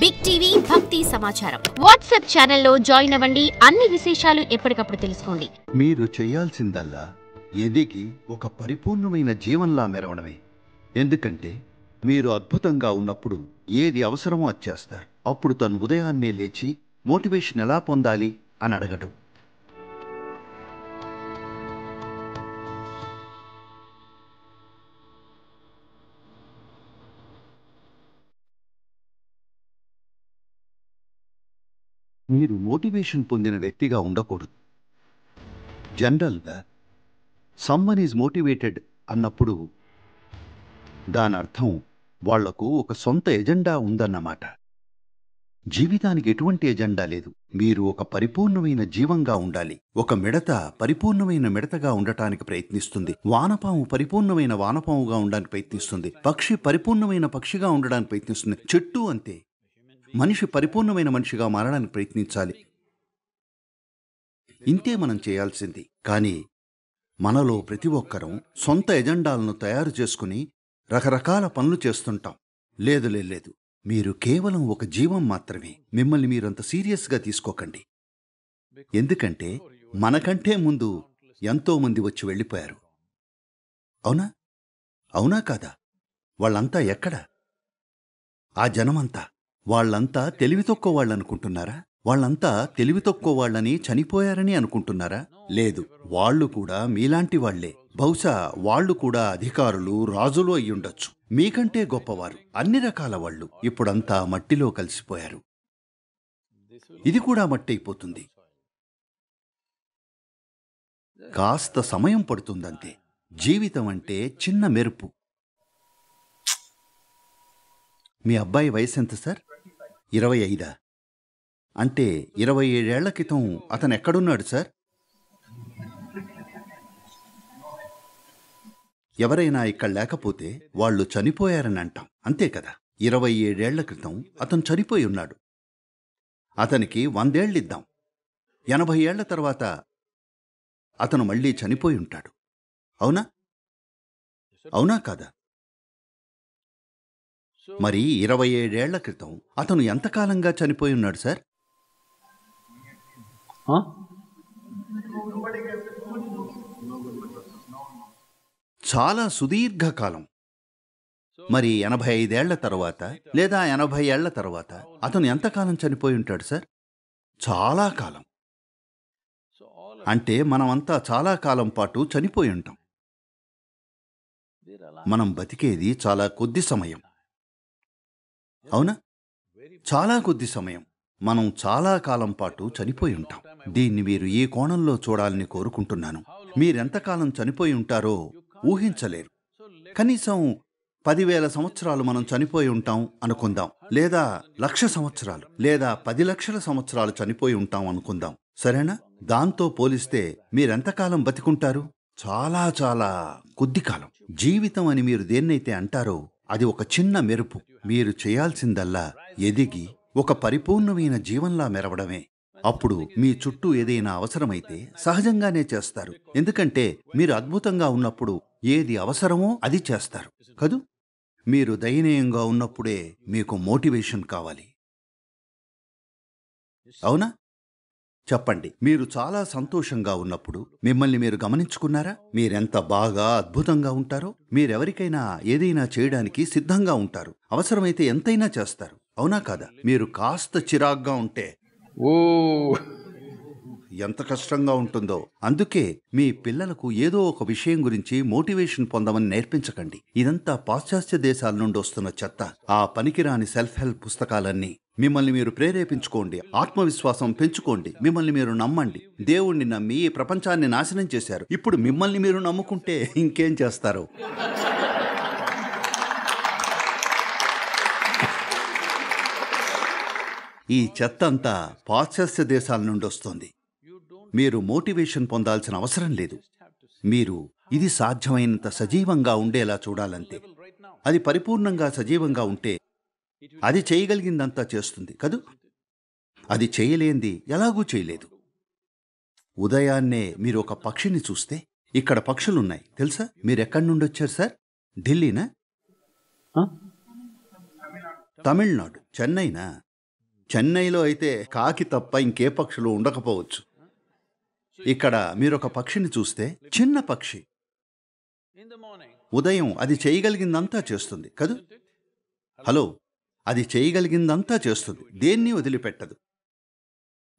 Big TV భక్తి సమాచారం WhatsApp ఛానల్లో జాయిన్ అవ్వండి. అన్ని విశేషాలు ఎప్పటికప్పుడు తెలుసుకోండి. మీరు చేయాల్సిందల్లా ఎదిగి ఒక పరిపూర్ణమైన జీవంలా మెరవడమే. ఎందుకంటే మీరు అద్భుతంగా ఉన్నప్పుడు ఏది అవసరమో అది చేస్తారు. అప్పుడు తను ఉదయాన్నే లేచి మోటివేషన్ ఎలా పొందాలి అని అడగడం. మీరు మోటివేషన్ పొందిన వ్యక్తిగా ఉండకూడదు. జనరల్గా సమ్మన్ ఈజ్ మోటివేటెడ్ అన్నప్పుడు దాని అర్థం వాళ్లకు ఒక సొంత ఎజెండా ఉందన్నమాట. జీవితానికి ఎటువంటి ఎజెండా లేదు. మీరు ఒక పరిపూర్ణమైన జీవంగా ఉండాలి. ఒక మిడత పరిపూర్ణమైన మిడతగా ఉండటానికి ప్రయత్నిస్తుంది. వానపాము పరిపూర్ణమైన వానపాముగా ఉండడానికి ప్రయత్నిస్తుంది. పక్షి పరిపూర్ణమైన పక్షిగా ఉండడానికి ప్రయత్నిస్తుంది. చెట్టు అంతే. మనిషి పరిపూర్ణమైన మనిషిగా మారడానికి ప్రయత్నించాలి. ఇంతే మనం చేయాల్సింది. కానీ మనలో ప్రతి ఒక్కరం సొంత ఎజెండాలను తయారు చేసుకుని రకరకాల పనులు చేస్తుంటాం. లేదు, మీరు కేవలం ఒక జీవం మాత్రమే. మిమ్మల్ని మీరంత సీరియస్గా తీసుకోకండి. ఎందుకంటే మనకంటే ముందు ఎంతోమంది వచ్చి వెళ్ళిపోయారు. అవునా కాదా? వాళ్ళంతా ఎక్కడ? ఆ జనమంతా వాళ్ళంతా తెలివి తక్కువ వాళ్ళనుకుంటున్నారా? వాళ్ళంతా తెలివి తక్కువ వాళ్ళని చనిపోయారని అనుకుంటున్నారా? లేదు, వాళ్ళు కూడా మీలాంటి వాళ్లే. బహుశా వాళ్ళు కూడా అధికారులు, రాజులు అయ్యుండొచ్చు. మీకంటే గొప్పవారు, అన్ని రకాల వాళ్ళు. ఇప్పుడంతా మట్టిలో కలిసిపోయారు. ఇది కూడా మట్టి అయిపోతుంది. కాస్త సమయం పడుతుందంతే. జీవితం అంటే చిన్న మెరుపు. మీ అబ్బాయి వయసు ఎంత సార్? 25. అంటే 27 ఏళ్ల క్రితం అతను ఎక్కడున్నాడు సార్? ఎవరైనా ఇక్కడ లేకపోతే వాళ్ళు చనిపోయారని అంటాం, అంతే కదా? 27 ఏళ్ల క్రితం అతను చనిపోయి ఉన్నాడు. అతనికి 100 ఏళ్ళిద్దాం. 80 ఏళ్ల తర్వాత అతను మళ్ళీ చనిపోయి ఉంటాడు. అవునా కాదా? మరి 27 ఏళ్ల క్రితం అతను ఎంతకాలంగా చనిపోయి ఉన్నాడు సార్? చాలా సుదీర్ఘకాలం. మరి 85 ఏళ్ల తర్వాత లేదా 80 ఏళ్ల తర్వాత అతను ఎంతకాలం చనిపోయి ఉంటాడు సార్? చాలా కాలం. అంటే మనమంతా చాలా కాలం పాటు చనిపోయి ఉంటాం. మనం బతికేది చాలా కొద్ది సమయం. అవునా? చాలా కొద్ది సమయం. మనం చాలా కాలం పాటు చనిపోయి ఉంటాం. దీన్ని మీరు ఈ కోణంలో చూడాలని కోరుకుంటున్నాను. మీరెంతకాలం చనిపోయి ఉంటారో ఊహించలేరు. కనీసం 10,000 సంవత్సరాలు మనం చనిపోయి ఉంటాం అనుకుందాం. లేదా 1,00,000 సంవత్సరాలు లేదా 10 లక్షల సంవత్సరాలు చనిపోయి ఉంటాం అనుకుందాం. సరేనా? దాంతో పోలిస్తే మీరెంతకాలం బతికుంటారు? చాలా చాలా కొద్ది కాలం. జీవితం అని మీరు దేన్నైతే అంటారో అది ఒక చిన్న మెరుపు. మీరు చేయాల్సిందల్లా ఎదిగి ఒక పరిపూర్ణమైన జీవంలా మెరవడమే. అప్పుడు మీ చుట్టూ ఏదైనా అవసరమైతే సహజంగానే చేస్తారు. ఎందుకంటే మీరు అద్భుతంగా ఉన్నప్పుడు ఏది అవసరమో అది చేస్తారు కదూ? మీరు దయనీయంగా ఉన్నప్పుడే మీకు మోటివేషన్ కావాలి. అవునా? చెప్పండి. మీరు చాలా సంతోషంగా ఉన్నప్పుడు మిమ్మల్ని మీరు గమనించుకున్నారా? మీరెంత బాగా అద్భుతంగా ఉంటారో. మీరెవరికైనా ఏదైనా చేయడానికి సిద్ధంగా ఉంటారు. అవసరమైతే ఎంతైనా చేస్తారు. అవునా కాదా? మీరు కాస్త చిరాగ్గా ఉంటే ఎంత కష్టంగా ఉంటుందో. అందుకే మీ పిల్లలకు ఏదో ఒక విషయం గురించి మోటివేషన్ పొందమని నేర్పించకండి. ఇదంతా పాశ్చాత్య దేశాల నుండి వస్తున్న చెత్త. ఆ పనికిరాని సెల్ఫ్ హెల్ప్ పుస్తకాలన్నీ. మిమ్మల్ని మీరు ప్రేరేపించుకోండి. ఆత్మవిశ్వాసం పెంచుకోండి. మిమ్మల్ని మీరు నమ్మండి. దేవుణ్ణి నమ్మి ఈ ప్రపంచాన్ని నాశనం చేశారు. ఇప్పుడు మిమ్మల్ని మీరు నమ్ముకుంటే ఇంకేం చేస్తారు? ఈ చెత్త అంతా పాశ్చాత్య దేశాల నుండి వస్తుంది. మీరు మోటివేషన్ పొందాల్సిన అవసరం లేదు. మీరు ఇది సాధ్యమైనంత సజీవంగా ఉండేలా చూడాలంతే. అది పరిపూర్ణంగా సజీవంగా ఉంటే అది చేయగలిగిందంతా చేస్తుంది కదూ? అది చేయలేంది ఎలాగూ చేయలేదు. ఉదయాన్నే మీరు ఒక పక్షిని చూస్తే, ఇక్కడ పక్షులున్నాయి తెలుసా? మీరెక్కడి నుండి వచ్చారు సార్? ఢిల్లీనా? తమిళనాడు? చెన్నైనా? చెన్నైలో అయితే కాకి తప్ప ఇంకే పక్షులు ఉండకపోవచ్చు. ఇక్కడ మీరొక పక్షిని చూస్తే, చిన్న పక్షి, ఉదయం అది చేయగలిగిందంతా చేస్తుంది కదూ. హలో, అది చేయగలిగిందంతా చేస్తుంది, దేన్ని వదిలిపెట్టదు.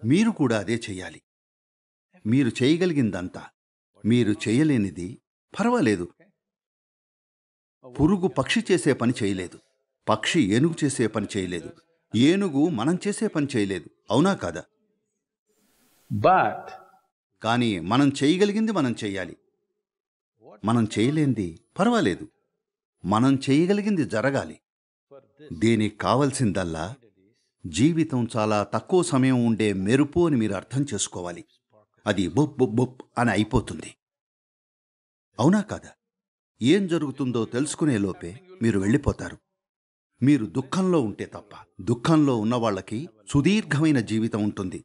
మీరు కూడా అదే చెయ్యాలి. మీరు చేయగలిగిందంతా. మీరు చేయలేనిది పర్వాలేదు. పురుగు పక్షి చేసే పని చేయలేదు, పక్షి ఏనుగు చేసే పని చేయలేదు, ఏనుగు మనం చేసే పని చేయలేదు, అవునా కాదా? కానీ మనం చేయగలిగింది మనం చెయ్యాలి. మనం చేయలేంది పర్వాలేదు, మనం చేయగలిగింది జరగాలి. దీనికి కావలసిందల్లా జీవితం చాలా తక్కువ సమయం ఉండే మెరుపు అని మీరు అర్థం చేసుకోవాలి. అది బొప్ బొప్ బొప్ అని అయిపోతుంది, అవునా కాదా? ఏం జరుగుతుందో తెలుసుకునే లోపే మీరు వెళ్ళిపోతారు. మీరు దుఃఖంలో ఉంటే తప్ప. దుఃఖంలో ఉన్నవాళ్లకి సుదీర్ఘమైన జీవితం ఉంటుంది.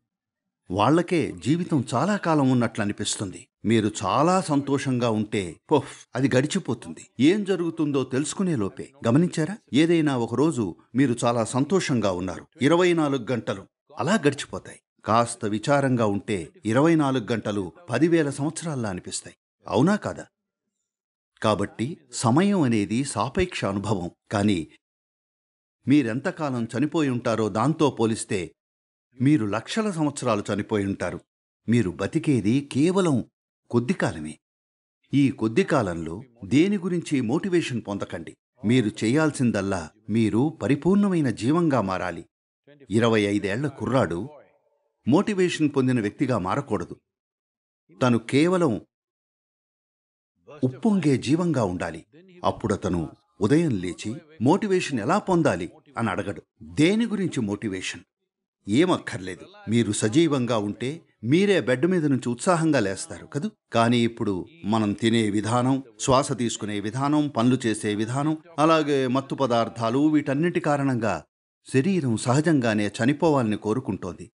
వాళ్లకే జీవితం చాలా కాలం ఉన్నట్లు అనిపిస్తుంది. మీరు చాలా సంతోషంగా ఉంటే పొఫ్ అది గడిచిపోతుంది. ఏం జరుగుతుందో తెలుసుకునే లోపే. గమనించారా? ఏదైనా ఒకరోజు మీరు చాలా సంతోషంగా ఉన్నారు, 24 గంటలు అలా గడిచిపోతాయి. కాస్త విచారంగా ఉంటే 24 గంటలు 10,000 సంవత్సరాల్లా అనిపిస్తాయి, అవునా కాదా? కాబట్టి సమయం అనేది సాపేక్ష అనుభవం. కానీ మీరెంతకాలం చనిపోయి ఉంటారో దాంతో పోలిస్తే మీరు లక్షల సంవత్సరాలు చనిపోయి ఉంటారు. మీరు బతికేది కేవలం కొద్ది కాలమే. ఈ కొద్ది కాలంలో దేని గురించి మోటివేషన్ పొందకండి. మీరు చేయాల్సిందల్లా మీరు పరిపూర్ణమైన జీవంగా మారాలి. 25 ఏళ్ల కుర్రాడు మోటివేషన్ పొందిన వ్యక్తిగా మారకూడదు. తను కేవలం ఉప్పొంగే జీవంగా ఉండాలి. అప్పుడతను ఉదయం లేచి మోటివేషన్ ఎలా పొందాలి అని అడగడు. దేని గురించి మోటివేషన్? ఏమక్కర్లేదు. మీరు సజీవంగా ఉంటే మీరే బెడ్ మీద నుంచి ఉత్సాహంగా లేస్తారు కదూ. కానీ ఇప్పుడు మనం తినే విధానం, శ్వాస తీసుకునే విధానం, పనులు చేసే విధానం, అలాగే మత్తు పదార్థాలు, వీటన్నిటి కారణంగా శరీరం సహజంగానే చనిపోవాలని కోరుకుంటోంది,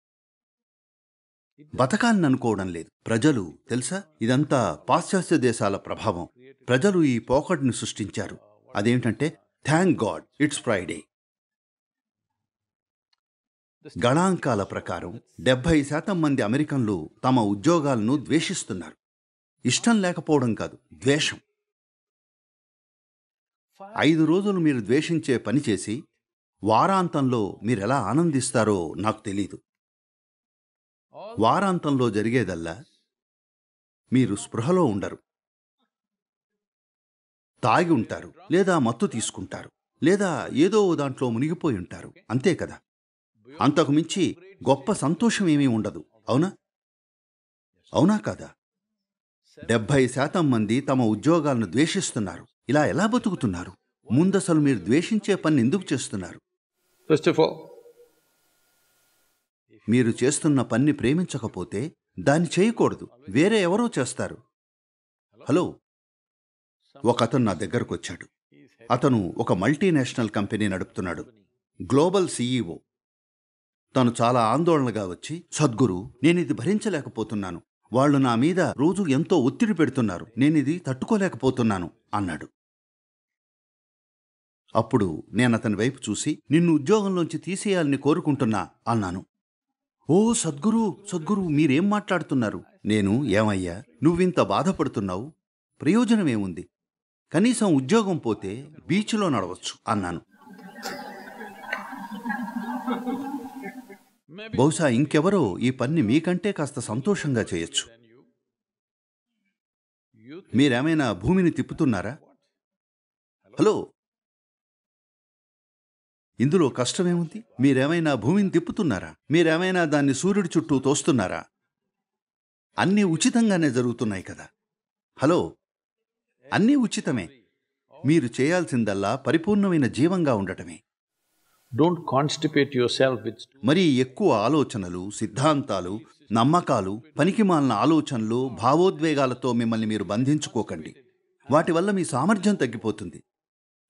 బతకాలని అనుకోవడం లేదు. ప్రజలు తెలుసా, ఇదంతా పాశ్చాత్య దేశాల ప్రభావం. ప్రజలు ఈ పోకడ్ని సృష్టించారు. అదేంటంటే థ్యాంక్ గాడ్ ఇట్స్ ఫ్రైడే. గణాంకాల ప్రకారం 70% మంది అమెరికన్లు తమ ఉద్యోగాలను ద్వేషిస్తున్నారు. ఇష్టం లేకపోవడం కాదు, ద్వేషం. 5 రోజులు మీరు ద్వేషించే పని చేసి వారాంతంలో మీరెలా ఆనందిస్తారో నాకు తెలీదు. వారాంతంలో జరిగేదల్లా మీరు స్పృహలో ఉండరు, తాగి ఉంటారు, లేదా మత్తు తీసుకుంటారు, లేదా ఏదో దాంట్లో మునిగిపోయి ఉంటారు, అంతే కదా. అంతకు మించి గొప్ప సంతోషం ఏమీ ఉండదు, అవునా? అవునా కాదా? 70% మంది తమ ఉద్యోగాలను ద్వేషిస్తున్నారు. ఇలా ఎలా బతుకుతున్నారు? ముందసలు మీరు ద్వేషించే పని ఎందుకు చేస్తున్నారు? First of all, మీరు చేస్తున్న పని ప్రేమించకపోతే దాన్ని చేయకూడదు, వేరే ఎవరో చేస్తారు. హలో, ఒకతను నా దగ్గరకు వచ్చాడు. అతను ఒక మల్టీనేషనల్ కంపెనీ నడుపుతున్నాడు, గ్లోబల్ CEO. తను చాలా ఆందోళనగా వచ్చి, సద్గురు, నేనిది భరించలేకపోతున్నాను, వాళ్ళు నా మీద రోజు ఎంతో ఒత్తిడి పెడుతున్నారు, నేనిది తట్టుకోలేకపోతున్నాను అన్నాడు. అప్పుడు నేనతని వైపు చూసి, నిన్ను ఉద్యోగంలోంచి తీసేయాలని కోరుకుంటున్నా అన్నాను. ఓ సద్గురు, సద్గురు, మీరేం మాట్లాడుతున్నారు? నేను, ఏమయ్యా నువ్వింత బాధపడుతున్నావు, ప్రయోజనమేముంది, కనీసం ఉద్యోగం పోతే బీచ్లో నడవచ్చు అన్నాను. బహుశా ఇంకెవరో ఈ పని మీకంటే కాస్త సంతోషంగా చేయొచ్చు. మీరేమైనా భూమిని తిప్పుతున్నారా? హలో, ఇందులో కష్టమేముంది? మీరేమైనా భూమిని తిప్పుతున్నారా? మీరేమైనా దాన్ని సూర్యుడి చుట్టూ తోస్తున్నారా? అన్నీ ఉచితంగానే జరుగుతున్నాయి కదా. హలో, అన్నీ ఉచితమే. మీరు చేయాల్సిందల్లా పరిపూర్ణమైన జీవంగా ఉండటమే. don't constipate yourself with మరి ఎక్కువ ఆలోచనలు, సిద్ధాంతాలు, నమ్మకాలు, పనికిమాలిన ఆలోచనలు, భావోద్వేగాలతో మిమ్మల్ని మీరు బంధించుకోకండి. వాటి వల్ల మీ సామర్థ్యం తగ్గిపోతుంది.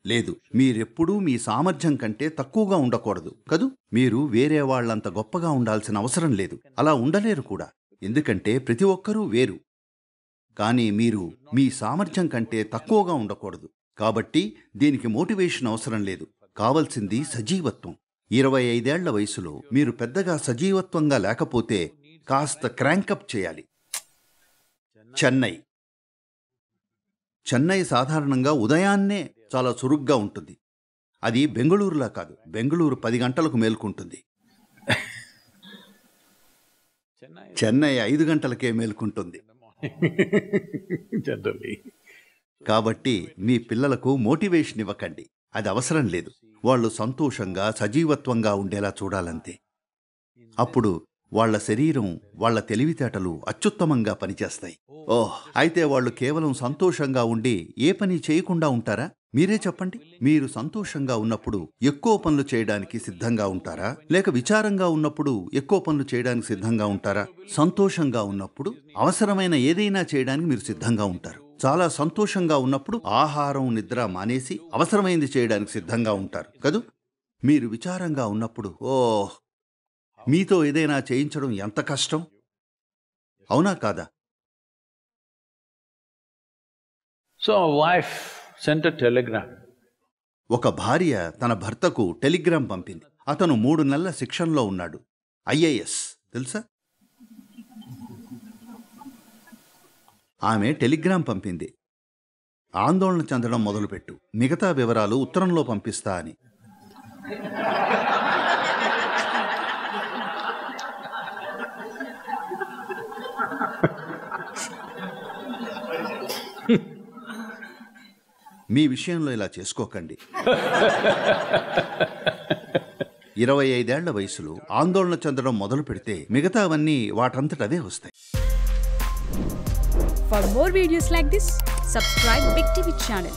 లేదు, మీరెప్పుడూ మీ సామర్థ్యం కంటే తక్కువగా ఉండకూడదు కదూ. మీరు వేరే వాళ్లంత గొప్పగా ఉండాల్సిన అవసరం లేదు, అలా ఉండలేరు కూడా, ఎందుకంటే ప్రతి ఒక్కరూ వేరు. కానీ మీరు మీ సామర్థ్యం కంటే తక్కువగా ఉండకూడదు. కాబట్టి దీనికి మోటివేషన్ అవసరం లేదు, కావలసింది సజీవత్వం. 25 ఏళ్ల వయసులో మీరు పెద్దగా సజీవత్వంగా లేకపోతే కాస్త క్రాంకప్ చేయాలి. చెన్నై సాధారణంగా ఉదయాన్నే చాలా చురుగ్గా ఉంటుంది. అది బెంగళూరులా కాదు. బెంగళూరు 10 గంటలకు మేల్కుంటుంది. చెన్నై 5 గంటలకే మేల్కుంటుంది. కాబట్టి మీ పిల్లలకు మోటివేషన్ ఇవ్వకండి. అది అవసరం లేదు. వాళ్ళు సంతోషంగా సజీవత్వంగా ఉండేలా చూడాలంతే. అప్పుడు వాళ్ల శరీరం, వాళ్ల తెలివితేటలు అత్యుత్తమంగా పనిచేస్తాయి. అయితే వాళ్ళు కేవలం సంతోషంగా ఉండి ఏ పని చేయకుండా ఉంటారా? మీరే చెప్పండి. మీరు సంతోషంగా ఉన్నప్పుడు ఎక్కువ పనులు చేయడానికి సిద్ధంగా ఉంటారా? లేక విచారంగా ఉన్నప్పుడు ఎక్కువ పనులు చేయడానికి సిద్ధంగా ఉంటారా? సంతోషంగా ఉన్నప్పుడు అవసరమైన ఏదైనా చేయడానికి మీరు సిద్ధంగా ఉంటారు. చాలా సంతోషంగా ఉన్నప్పుడు ఆహారం, నిద్ర మానేసి అవసరమైంది చేయడానికి సిద్ధంగా ఉంటారు కదూ. మీరు విచారంగా ఉన్నప్పుడు మీతో ఏదైనా చేయించడం ఎంత కష్టం, అవునా కాదా? So a wife sent a telegram. ఒక భార్య తన భర్తకు టెలిగ్రామ్ పంపింది. అతను 3 నెలల శిక్షణలో ఉన్నాడు. IAS తెలుసా? ఆమె టెలిగ్రామ్ పంపింది. ఆందోళన చెందడం మొదలుపెట్టు, మిగతా వివరాలు ఉత్తరంలో పంపిస్తా అని. మీ విషయంలో ఇలా చేసుకోకండి. 25 ఏళ్ల వయసులో ఆందోళన చెందడం మొదలు పెడితే మిగతావన్నీ వాటంతటవే వస్తాయి. For more videos like this, subscribe Big TV channel.